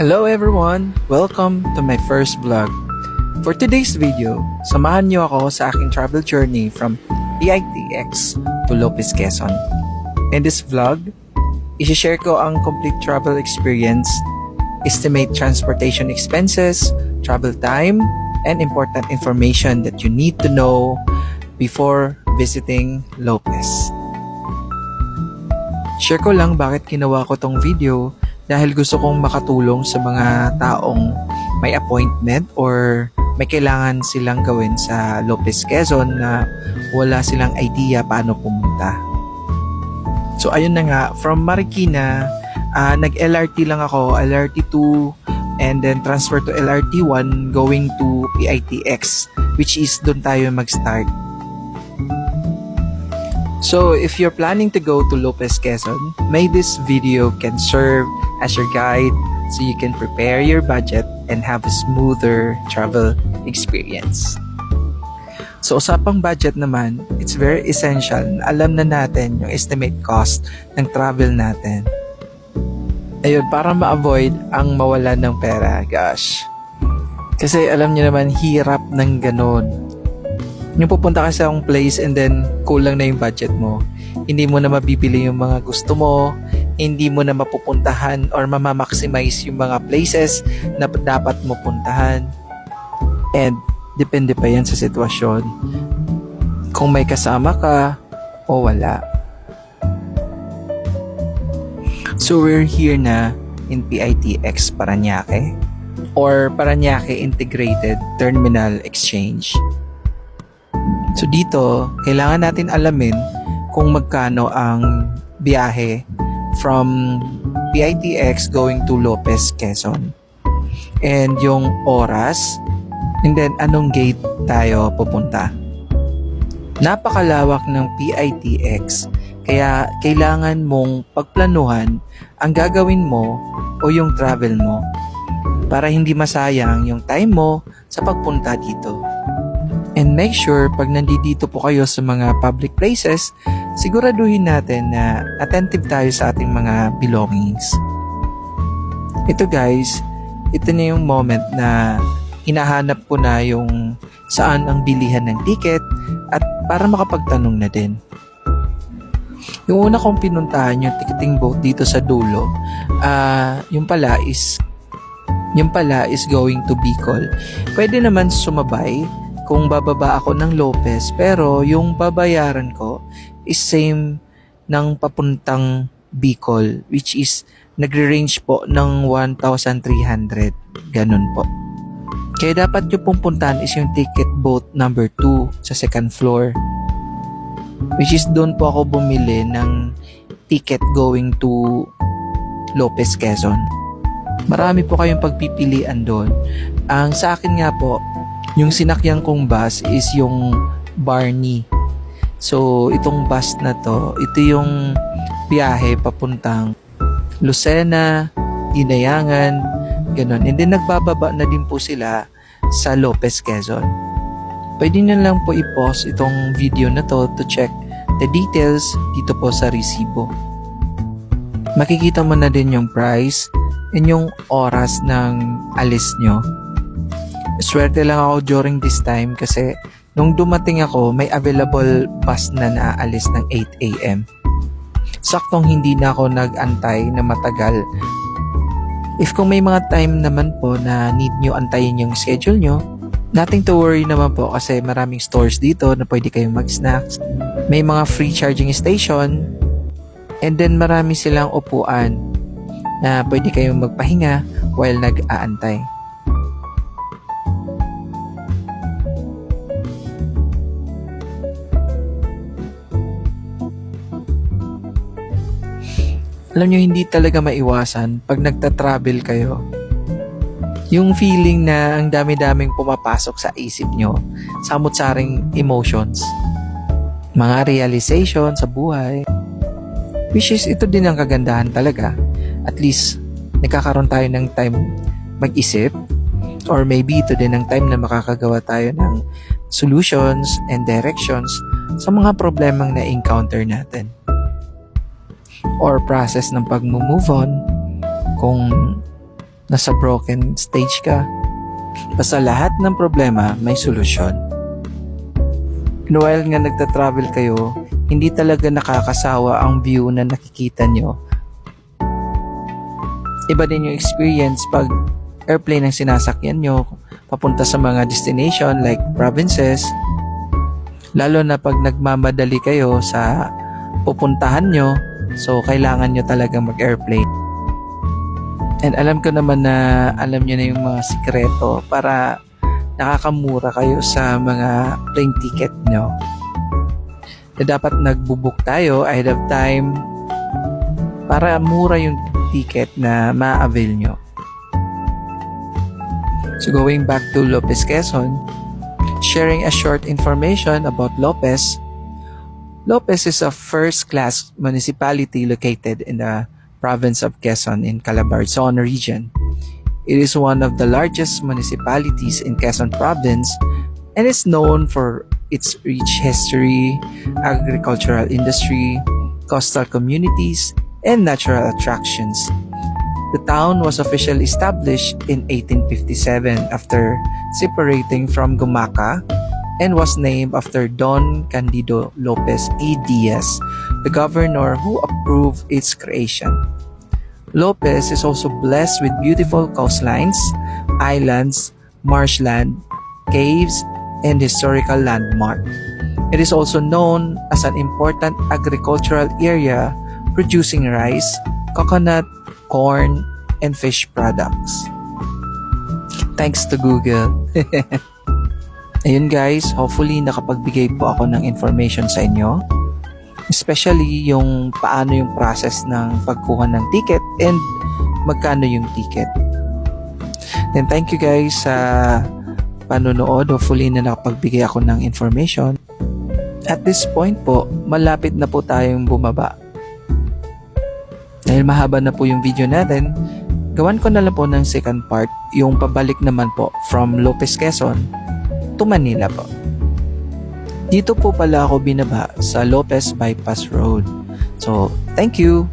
Hello everyone! Welcome to my first vlog. For today's video, samahan niyo ako sa aking travel journey from PITX to Lopez, Quezon. In this vlog, i-share ko ang complete travel experience, estimate transportation expenses, travel time, and important information that you need to know before visiting Lopez. Share ko lang bakit ginawa ko tong video dahil gusto kong makatulong sa mga taong may appointment or may kailangan silang gawin sa Lopez, Quezon na wala silang idea paano pumunta. So ayun na nga, from Marikina, nag-LRT lang ako, LRT2 and then transfer to LRT1 going to PITX, which is doon tayo mag-start. So if you're planning to go to Lopez, Quezon, may this video can serve as your guide so you can prepare your budget and have a smoother travel experience. So usapang budget naman, it's very essential na alam na natin yung estimate cost ng travel natin. Ayun, para ma-avoid ang mawalan ng pera, gosh. Kasi alam niyo naman, hirap ng ganon. Yung pupunta ka sa isang place and then kulang na yung budget mo. Hindi mo na mabibili yung mga gusto mo, hindi mo na mapupuntahan or mamamaximize yung mga places na dapat mo puntahan. And depende pa yan sa sitwasyon. Kung may kasama ka o wala. So we're here na in PITX Parañaque or Parañaque Integrated Terminal Exchange. So dito, kailangan natin alamin kung magkano ang biyahe from PITX going to Lopez, Quezon. And yung oras, and then anong gate tayo pupunta. Napakalawak ng PITX, kaya kailangan mong pagplanuhan ang gagawin mo o yung travel mo para hindi masayang yung time mo sa pagpunta dito. And make sure pag nandito po kayo sa mga public places, siguraduhin natin na attentive tayo sa ating mga belongings. Ito guys, ito na yung moment na hinahanap ko na yung saan ang bilihan ng ticket at para makapagtanong na din. Yung una kong pinuntahan yung ticketing booth dito sa dulo, yung pala is going to Bicol. Pwede naman sumabay kung bababa ako ng Lopez, pero yung babayaran ko is same ng papuntang Bicol, which is nagre-range po ng 1,300, ganun po. Kaya dapat yung pupuntahan is yung ticket booth number 2 sa second floor, which is doon po ako bumili ng ticket going to Lopez, Quezon. Marami po kayong pagpipilian doon. Ang sa akin nga po, yung sinakyan kong bus is yung Barney. So, itong bus na to, ito yung biyahe papuntang Lucena, Dinayangan, ganun. And then nagbababa na din po sila sa Lopez, Quezon. Pwede nyo lang po i-pause itong video na to check the details dito po sa resibo. Makikita mo na din yung price and yung oras ng alis nyo. Swerte lang ako during this time kasi nung dumating ako, may available bus na naaalis ng 8 a.m. Saktong hindi na ako nag-antay na matagal. If kung may mga time naman po na need nyo antayin yung schedule nyo, nothing to worry naman po kasi maraming stores dito na pwede kayong mag-snacks. May mga free charging station and then marami silang upuan na pwede kayong magpahinga while nag-aantay. Alam nyo, hindi talaga maiwasan pag nagta-travel kayo. Yung feeling na ang dami-daming pumapasok sa isip nyo, samot-saring emotions, mga realization sa buhay, which is ito din ang kagandahan talaga. At least, nagkakaroon tayo ng time mag-isip, or maybe ito din ang time na makakagawa tayo ng solutions and directions sa mga problemang na-encounter natin. Or process ng pag-move on kung nasa broken stage ka. Basta lahat ng problema may solusyon. And while nga nagta-travel kayo, hindi talaga nakakasawa ang view na nakikita nyo. Iba din yung experience pag airplane ang sinasakyan nyo papunta sa mga destination like provinces. Lalo na pag nagmamadali kayo sa pupuntahan nyo, so kailangan nyo talagang mag-airplane. And alam ko naman na alam nyo na yung mga sikreto para nakakamura kayo sa mga plane ticket nyo. Na dapat nagbubook tayo ahead of time para mura yung ticket na ma-avail nyo. So going back to Lopez, Quezon, sharing a short information about Lopez. Lopez is a first-class municipality located in the province of Quezon in Calabarzon region. It is one of the largest municipalities in Quezon province and is known for its rich history, agricultural industry, coastal communities, and natural attractions. The town was officially established in 1857 after separating from Gumaca and was named after Don Candido Lopez A. Diaz, the governor who approved its creation. Lopez is also blessed with beautiful coastlines, islands, marshland, caves, and historical landmark. It is also known as an important agricultural area producing rice, coconut, corn, and fish products. Thanks to Google. Ayun guys, hopefully nakapagbigay po ako ng information sa inyo. Especially yung paano yung process ng pagkuha ng ticket and magkano yung ticket. Then thank you guys sa panonood. Hopefully na nakapagbigay ako ng information. At this point po, malapit na po tayong bumaba. Dahil mahaba na po yung video natin, gawan ko na lang po ng second part, yung pabalik naman po from Lopez, Quezon to Manila po. Dito po pala ako binaba sa Lopez Bypass Road. So, thank you!